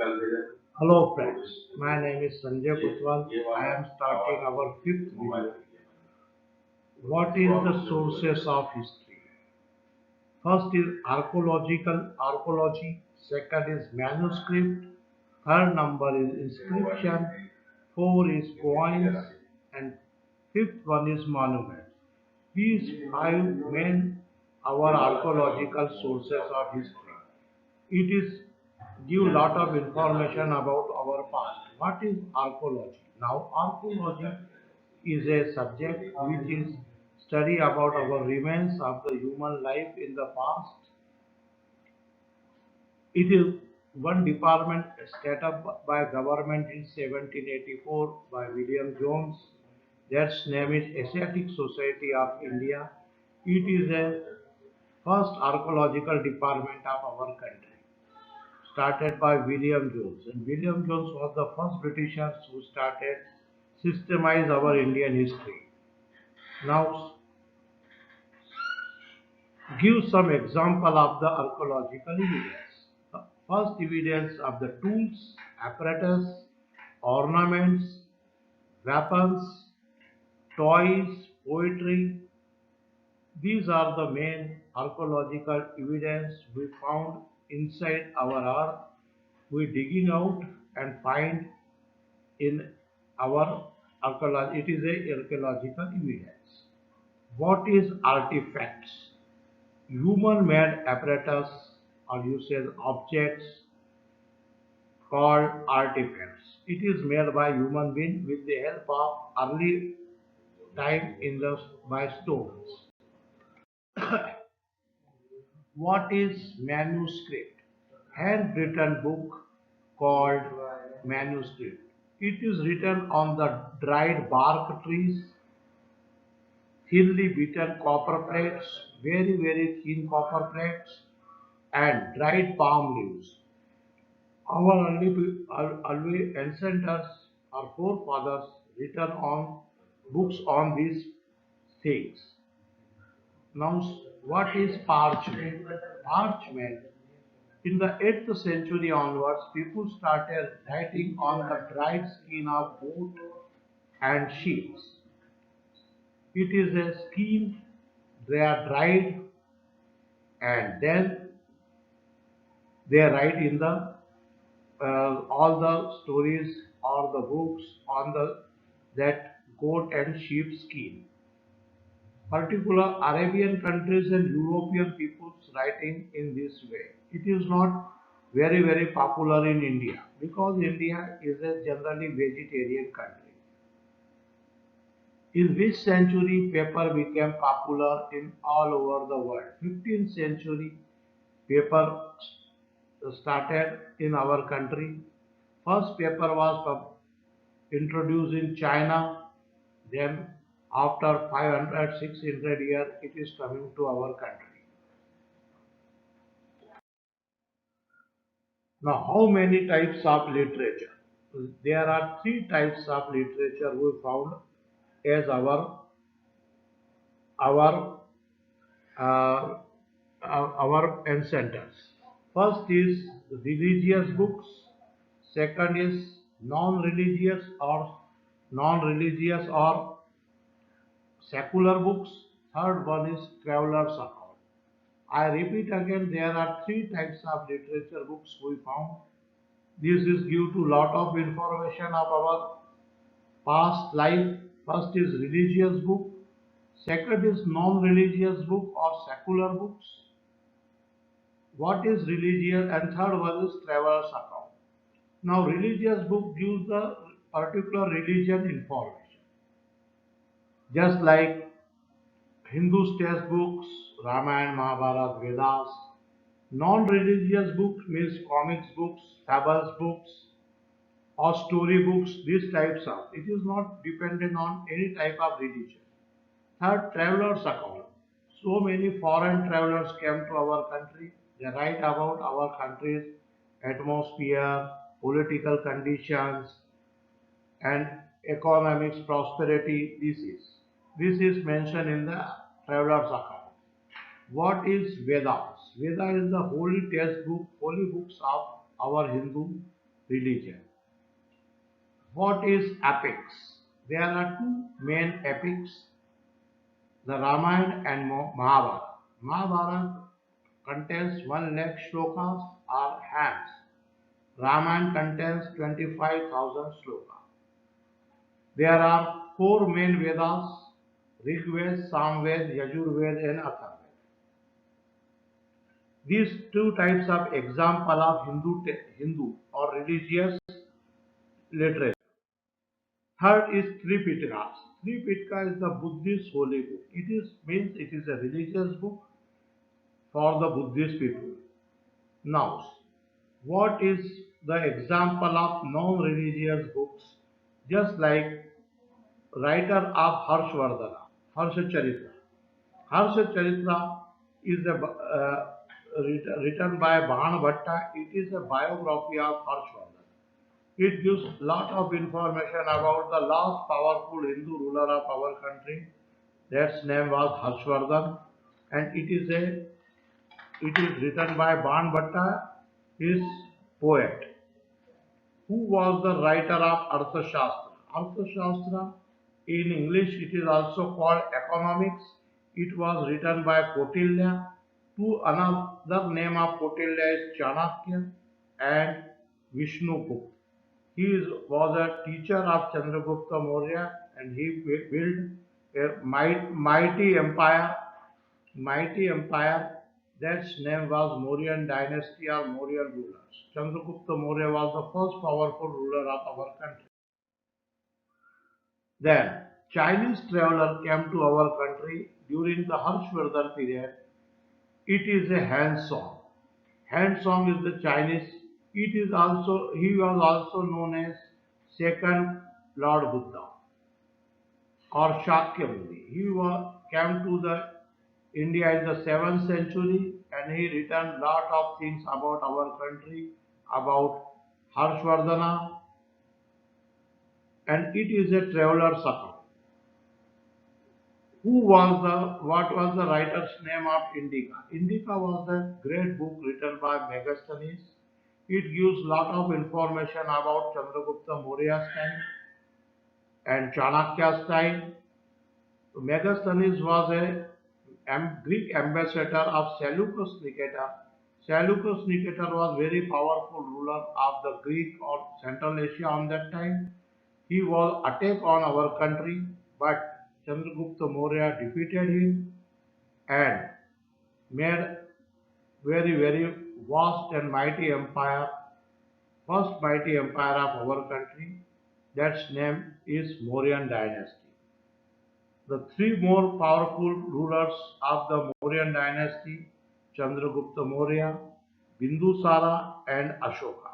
Hello friends, my name is Sanjay Kutwal. I am starting our fifth video. What is the sources of history? First is archaeology, second is manuscript, third number is inscription, four is coins, and fifth one is monument. These five main our archaeological sources of history. It is give lot of information about our past. What is archaeology? Now, archaeology is a subject which is study about our remains of the human life in the past. It is one department set up by government in 1784 by William Jones. That's name is Asiatic Society of India. It is a first archaeological department of our country, started by William Jones. And William Jones was the first Britishers who started systemize our Indian history. Now, give some example of the archaeological evidence. The first evidence of the tools, apparatus, ornaments, weapons, toys, poetry. These are the main archaeological evidence we found inside our earth. We digging out and find in our archaeology. It is a archaeological evidence. What is artifacts? Human-made apparatus or you say objects called artifacts. It is made by human being with the help of early time in the by stones. What is manuscript? Handwritten book called manuscript. It is written on the dried bark trees, thinly beaten copper plates, very thin copper plates, and dried palm leaves. Our early ancestors or forefathers written on books on these things. Now, what is parchment? Parchment. In the 8th century onwards, people started writing on the dried skin of goat and sheep. It is a skin, they are dried and then they write in the all the stories or the books on the that goat and sheep skin. Particular Arabian countries and European peoples writing in this way. It is not very popular in India because India is a generally vegetarian country. In which century paper became popular in all over the world? 15th century paper started in our country. First paper was introduced in China, then after 500, 600 years it is coming to our country. Now how many types of literature? There are three types of literature we found as our uh, our ancestors. First is religious books, second is non-religious or secular books, third one is traveler's account. I repeat again, there are three types of literature books we found. This is due to lot of information of our past life. First is religious book, second is non-religious book or secular books. What is religious? And third one is traveler's account. Now religious book gives the particular religion information. Just like Hindu textbooks, Ramayana, Mahabharata, Vedas. Non-religious books means comics books, fables books, or story books, these types of. It is not dependent on any type of religion. Third, travelers account. So many foreign travelers came to our country. They write about our country's atmosphere, political conditions, and economics prosperity. This is mentioned in the travelers account. What is Vedas? Veda is the holy textbook, holy books of our Hindu religion. What is epics? There are two main epics, the Ramayana and Mahabharata. Mahabharata contains 1 lakh shlokas or hymns. Ramayana contains 25,000 slokas. There are 4 main Vedas, Rig Veda, Samveda, Yajurveda and Atharvaveda. These two types of example of Hindu or religious literature. Third is Tripitaka. Tripitaka is the Buddhist holy book. Means it is a religious book for the Buddhist people. Now, what is the example of non-religious books? Just like writer of Harshvardhana, Harshacharitra. Harshacharitra is written by Bhanabhatta. It is a biography of Harshvardhana. It gives lot of information about the last powerful Hindu ruler of our country. That's name was Harshvardhan, and it is written by Bhanabhatta, his poet. Who was the writer of Arthashastra? Arthashastra, in English it is also called economics. It was written by Kautilya. Another name of Kautilya is Chanakya and Vishnugupta. Was a teacher of Chandragupta Maurya, and he built a mighty empire. That name was Mauryan dynasty or Mauryan rulers. Chandragupta Maurya was the first powerful ruler of our country. Then Chinese traveler came to our country during the Harshvardhan period. It is a Han song. Han song is the Chinese. He was also known as second Lord Buddha or Shakyamuni. Came to the India in the 7th century, and he written lot of things about our country, about Harshvardhana, and it is a traveler's account. What was the writer's name of Indica? Indica was a great book written by Megasthenes. It gives lot of information about Chandragupta Maurya's time and Chanakya's time. Megasthenes was a Greek ambassador of Seleucus Nicator. Seleucus Nicator was very powerful ruler of the Greek or Central Asia on that time. He was attacked on our country, but Chandragupta Maurya defeated him and made very vast and mighty empire, first mighty empire of our country. That's name is Mauryan dynasty. The 3 more powerful rulers of the Mauryan dynasty, Chandragupta Maurya, Bindusara and Ashoka.